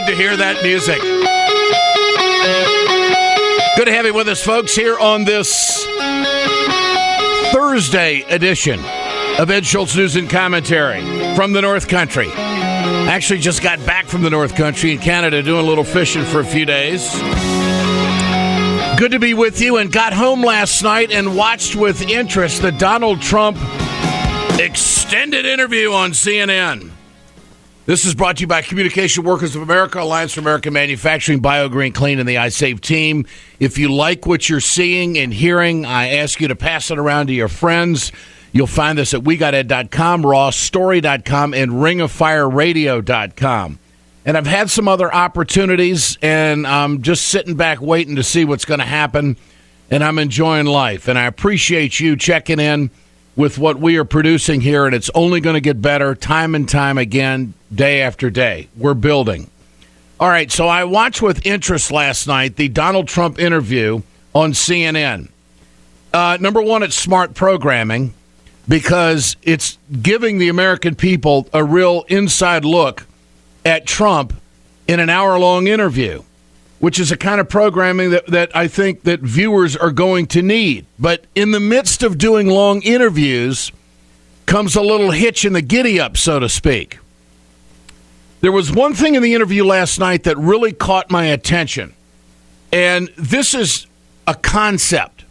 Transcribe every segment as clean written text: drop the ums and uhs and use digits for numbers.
good to hear that music. Good to have you with us, folks, here on this Thursday edition of Ed Schultz News and Commentary from the North Country. Actually just got back from the North Country in Canada doing a little fishing for a few days. Good to be with you, and got home last night and watched with interest the Donald Trump extended interview on CNN. This is brought to you by Communication Workers of America, Alliance for American Manufacturing, BioGreen Clean, and the iSave team. If you like what you're seeing and hearing, I ask you to pass it around to your friends. You'll find this at WeGotEd.com, RawStory.com, and RingOfFireRadio.com. And I've had some other opportunities, and I'm just sitting back waiting to see what's going to happen, and I'm enjoying life. And I appreciate you checking in with what we are producing here, and it's only going to get better time and time again, day after day. We're building. All right, so I watched with interest last night the Donald Trump interview on CNN. Number one, it's smart programming because it's giving the American people a real inside look at Trump in an hour-long interview, which is a kind of programming that I think that viewers are going to need. But in the midst of doing long interviews comes a little hitch in the giddy-up, so to speak. There was one thing in the interview last night that really caught my attention, and this is a concept.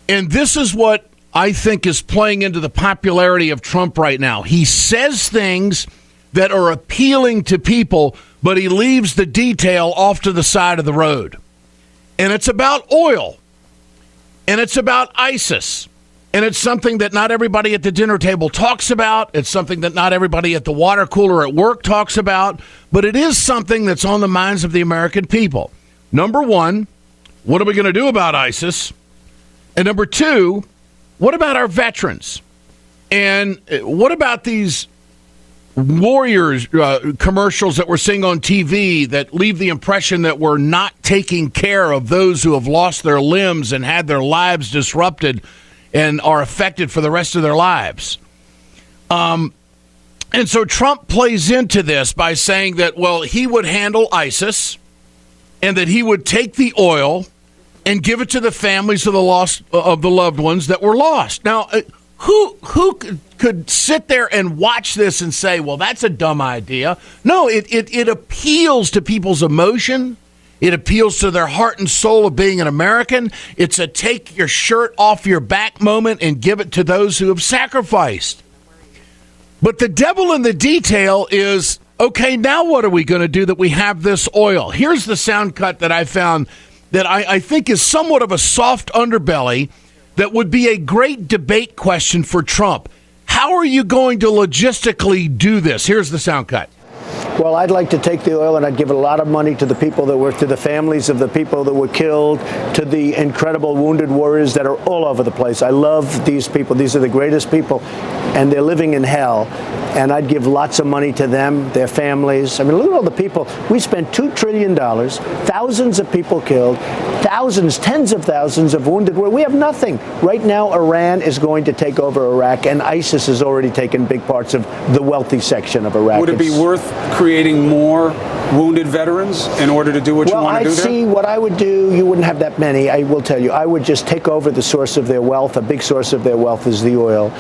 And this is what I think is playing into the popularity of Trump right now. He says things that are appealing to people, but he leaves the detail off to the side of the road. And it's about oil. And it's about ISIS. And it's something that not everybody at the dinner table talks about. It's something that not everybody at the water cooler at work talks about. But it is something that's on the minds of the American people. Number one, what are we going to do about ISIS? And number two, what about our veterans? And what about these warriors commercials that we're seeing on TV that leave the impression that we're not taking care of those who have lost their limbs and had their lives disrupted and are affected for the rest of their lives? And so Trump plays into this by saying that, well, he would handle ISIS and that he would take the oil and give it to the families of the loved ones that were lost. Now, who could sit there and watch this and say, well, that's a dumb idea? No, it appeals to people's emotion. It appeals to their heart and soul of being an American. It's a take your shirt off your back moment and give it to those who have sacrificed. But the devil in the detail is, okay, now what are we going to do that we have this oil? Here's the sound cut that I found that I think is somewhat of a soft underbelly that would be a great debate question for Trump. How are you going to logistically do this? Here's the sound cut. Well, I'd like to take the oil and I'd give a lot of money to the people that were, to the families of the people that were killed, to the incredible wounded warriors that are all over the place. I love these people. These are the greatest people, and they're living in hell. And I'd give lots of money to them, their families. I mean, look at all the people. We spent $2 trillion, thousands of people killed, thousands, tens of thousands of wounded. We have nothing. Right now, Iran is going to take over Iraq, and ISIS has already taken big parts of the wealthy section of Iraq. Would it be worth creating more wounded veterans in order to do what you want to do there? Well, I see what I would do. You wouldn't have that many, I will tell you. I would just take over the source of their wealth. A big source of their wealth is the oil.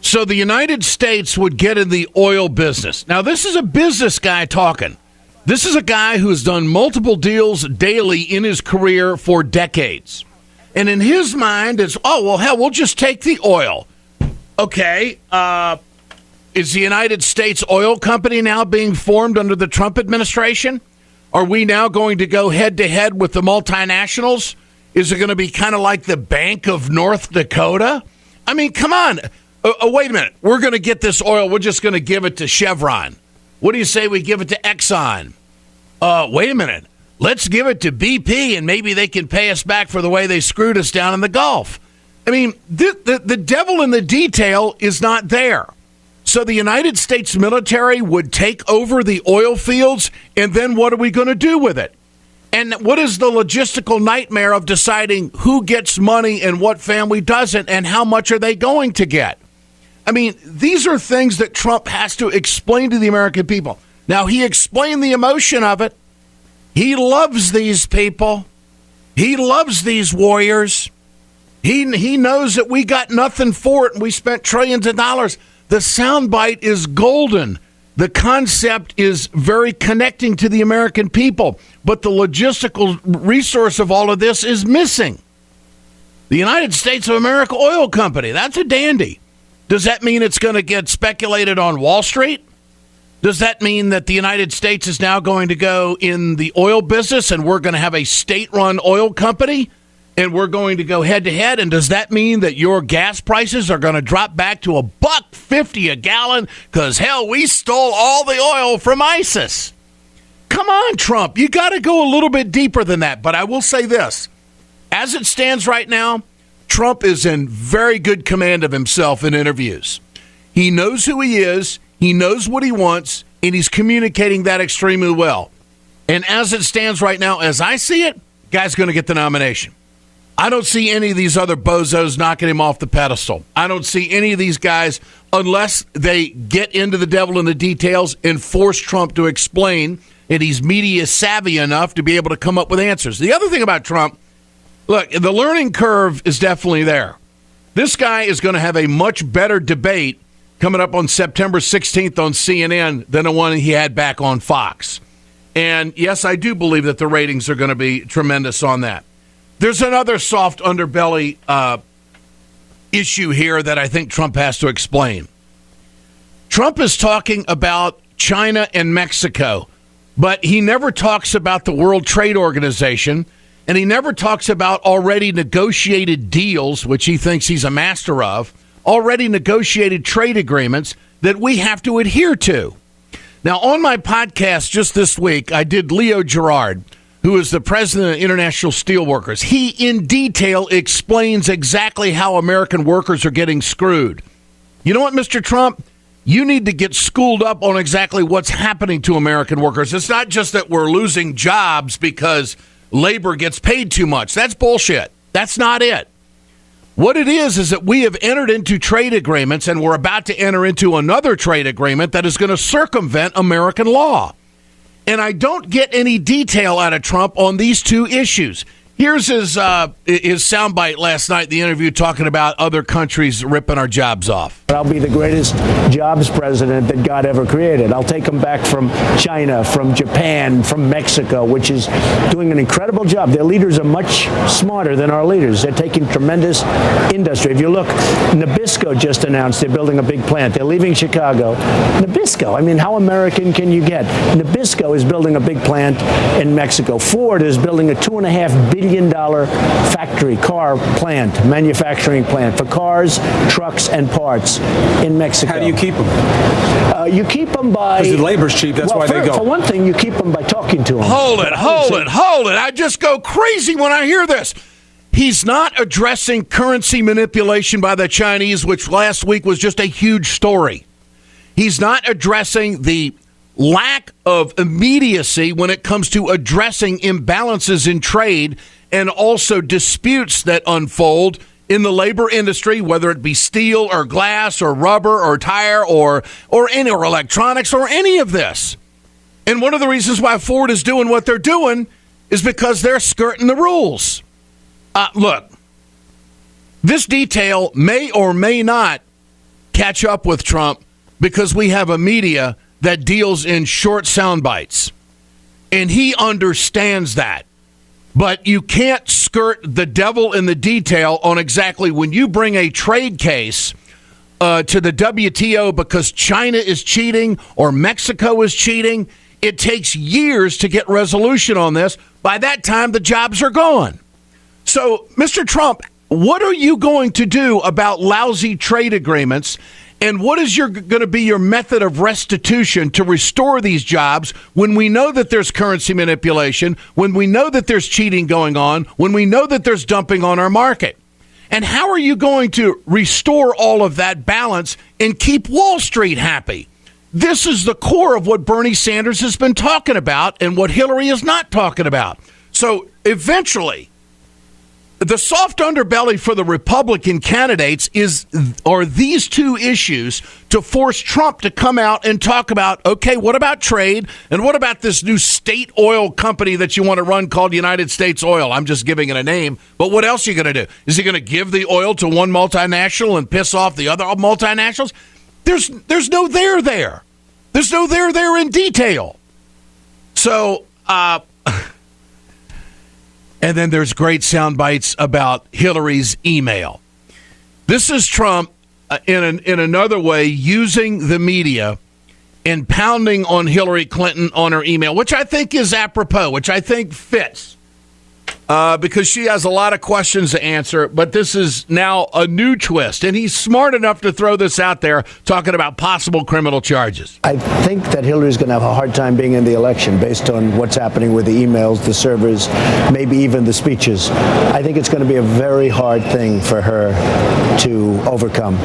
So the United States would get in the oil business. Now, this is a business guy talking. This is a guy who's done multiple deals daily in his career for decades. And in his mind, it's, oh, well, hell, we'll just take the oil. Okay, is the United States Oil Company now being formed under the Trump administration? Are we now going to go head-to-head with the multinationals? Is it going to be kind of like the Bank of North Dakota? I mean, come on. Wait a minute. We're going to get this oil. We're just going to give it to Chevron. What do you say we give it to Exxon? Wait a minute. Let's give it to BP, and maybe they can pay us back for the way they screwed us down in the Gulf. I mean, the devil in the detail is not there. So the United States military would take over the oil fields, and then what are we going to do with it? And what is the logistical nightmare of deciding who gets money and what family doesn't, and how much are they going to get? I mean, these are things that Trump has to explain to the American people. Now, he explained the emotion of it. He loves these people. He loves these warriors. He knows that we got nothing for it, and we spent trillions of dollars. The soundbite is golden. The concept is very connecting to the American people, but the logistical resource of all of this is missing. The United States of America Oil Company, that's a dandy. Does that mean it's going to get speculated on Wall Street? Does that mean that the United States is now going to go in the oil business and we're going to have a state-run oil company and we're going to go head-to-head? And does that mean that your gas prices are going to drop back to $1.50 a gallon because, hell, we stole all the oil from ISIS? Come on, Trump. You got to go a little bit deeper than that. But I will say this. As it stands right now, Trump is in very good command of himself in interviews. He knows who he is. He knows what he wants, and he's communicating that extremely well. And as it stands right now, as I see it, guy's going to get the nomination. I don't see any of these other bozos knocking him off the pedestal. I don't see any of these guys unless they get into the devil in the details and force Trump to explain, and he's media savvy enough to be able to come up with answers. The other thing about Trump, look, the learning curve is definitely there. This guy is going to have a much better debate coming up on September 16th on CNN than the one he had back on Fox. And yes, I do believe that the ratings are going to be tremendous on that. There's another soft underbelly issue here that I think Trump has to explain. Trump is talking about China and Mexico, but he never talks about the World Trade Organization, and he never talks about already negotiated deals, which he thinks he's a master of, already negotiated trade agreements that we have to adhere to. Now, on my podcast just this week, I did Leo Gerard, who is the president of International Steelworkers. He, in detail, explains exactly how American workers are getting screwed. You know what, Mr. Trump? You need to get schooled up on exactly what's happening to American workers. It's not just that we're losing jobs because labor gets paid too much. That's bullshit. That's not it. What it is that we have entered into trade agreements, and we're about to enter into another trade agreement that is going to circumvent American law. And I don't get any detail out of Trump on these two issues. Here's his soundbite last night, the interview talking about other countries ripping our jobs off. I'll be the greatest jobs president that God ever created. I'll take them back from China, from Japan, from Mexico, which is doing an incredible job. Their leaders are much smarter than our leaders. They're taking tremendous industry. If you look, Nabisco just announced they're building a big plant. They're leaving Chicago. Nabisco, I mean, how American can you get? Nabisco is building a big plant in Mexico. Ford is building a $2.5 billion factory, car plant, manufacturing plant for cars, trucks, and parts in Mexico. How do you keep them? You keep them by... Because the labor's cheap, that's why they go. For one thing, you keep them by talking to them. Hold it. I just go crazy when I hear this. He's not addressing currency manipulation by the Chinese, which last week was just a huge story. He's not addressing the lack of immediacy when it comes to addressing imbalances in trade and also disputes that unfold in the labor industry, whether it be steel or glass or rubber or tire or electronics or any of this. And one of the reasons why Ford is doing what they're doing is because they're skirting the rules. Look, this detail may or may not catch up with Trump because we have a media that deals in short sound bites. And he understands that. But you can't skirt the devil in the detail on exactly when you bring a trade case to the WTO because China is cheating or Mexico is cheating. It takes years to get resolution on this. By that time, the jobs are gone. So, Mr. Trump, what are you going to do about lousy trade agreements? And what is going to be your method of restitution to restore these jobs when we know that there's currency manipulation, when we know that there's cheating going on, when we know that there's dumping on our market? And how are you going to restore all of that balance and keep Wall Street happy? This is the core of what Bernie Sanders has been talking about and what Hillary is not talking about. So eventually, the soft underbelly for the Republican candidates are these two issues to force Trump to come out and talk about, okay, what about trade? And what about this new state oil company that you want to run called United States Oil? I'm just giving it a name. But what else are you going to do? Is he going to give the oil to one multinational and piss off the other multinationals? There's no there there. There's no there in detail. So, and then there's great sound bites about Hillary's email. This is Trump in another way using the media and pounding on Hillary Clinton on her email, which I think is apropos, which I think fits. Because she has a lot of questions to answer, but this is now a new twist. And he's smart enough to throw this out there, talking about possible criminal charges. I think that Hillary's going to have a hard time being in the election based on what's happening with the emails, the servers, maybe even the speeches. I think it's going to be a very hard thing for her to overcome.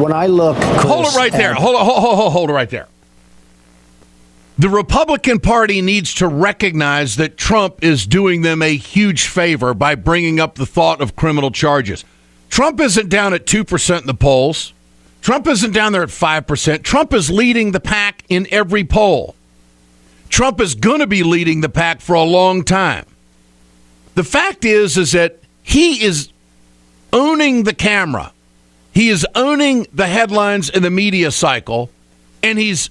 When I look, Chris, hold it right there. Hold it right there. The Republican Party needs to recognize that Trump is doing them a huge favor by bringing up the thought of criminal charges. Trump isn't down at 2% in the polls. Trump isn't down there at 5%. Trump is leading the pack in every poll. Trump is going to be leading the pack for a long time. The fact is that he is owning the camera. He is owning the headlines in the media cycle, and he's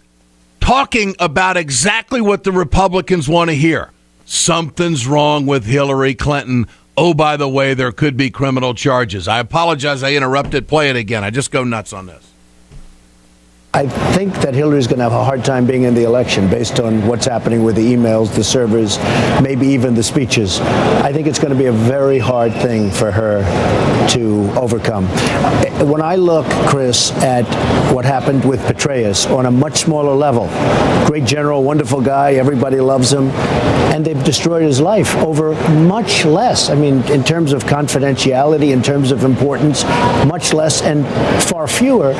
talking about exactly what the Republicans want to hear. Something's wrong with Hillary Clinton. Oh, by the way, there could be criminal charges. I apologize. I interrupted. Play it again. I just go nuts on this. I think that Hillary's going to have a hard time being in the election based on what's happening with the emails, the servers, maybe even the speeches. I think it's going to be a very hard thing for her to overcome. When I look, Chris, at what happened with Petraeus on a much smaller level, great general, wonderful guy, everybody loves him, and they've destroyed his life over much less. I mean, in terms of confidentiality, in terms of importance, much less and far fewer.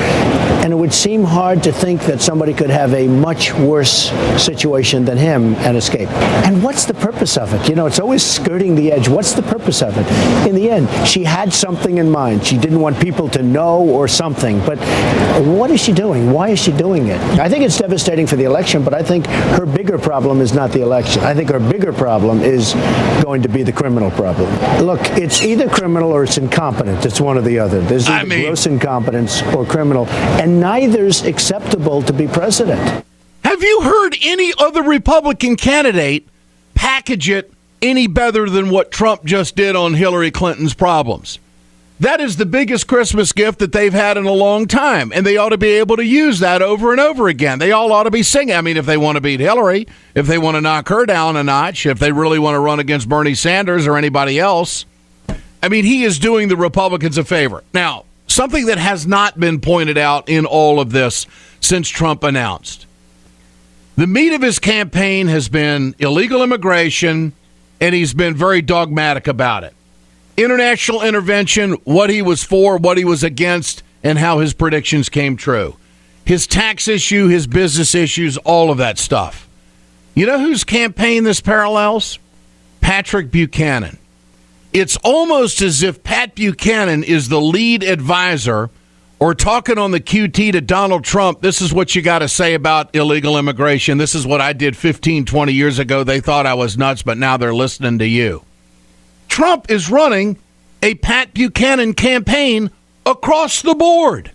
And it would seem hard to think that somebody could have a much worse situation than him and escape. And what's the purpose of it? You know, it's always skirting the edge. What's the purpose of it? In the end, she had something in mind. She didn't want people to know or something. But what is she doing? Why is she doing it? I think it's devastating for the election, but I think her bigger problem is not the election. I think her bigger problem is going to be the criminal problem. Look, it's either criminal or it's incompetent. It's one or the other. There's either gross incompetence or criminal, and neither's acceptable to be president. Have you heard any other Republican candidate package it any better than what Trump just did on Hillary Clinton's problems? That is the biggest Christmas gift that they've had in a long time, and they ought to be able to use that over and over again. They all ought to be singing. I mean, if they want to beat Hillary, if they want to knock her down a notch, if they really want to run against Bernie Sanders or anybody else, I mean, he is doing the Republicans a favor. Now, something that has not been pointed out in all of this since Trump announced. The meat of his campaign has been illegal immigration, and he's been very dogmatic about it. International intervention, what he was for, what he was against, and how his predictions came true. His tax issue, his business issues, all of that stuff. You know whose campaign this parallels? Patrick Buchanan. It's almost as if Pat Buchanan is the lead advisor or talking on the QT to Donald Trump. This is what you got to say about illegal immigration. This is what I did 15, 20 years ago. They thought I was nuts, but now they're listening to you. Trump is running a Pat Buchanan campaign across the board.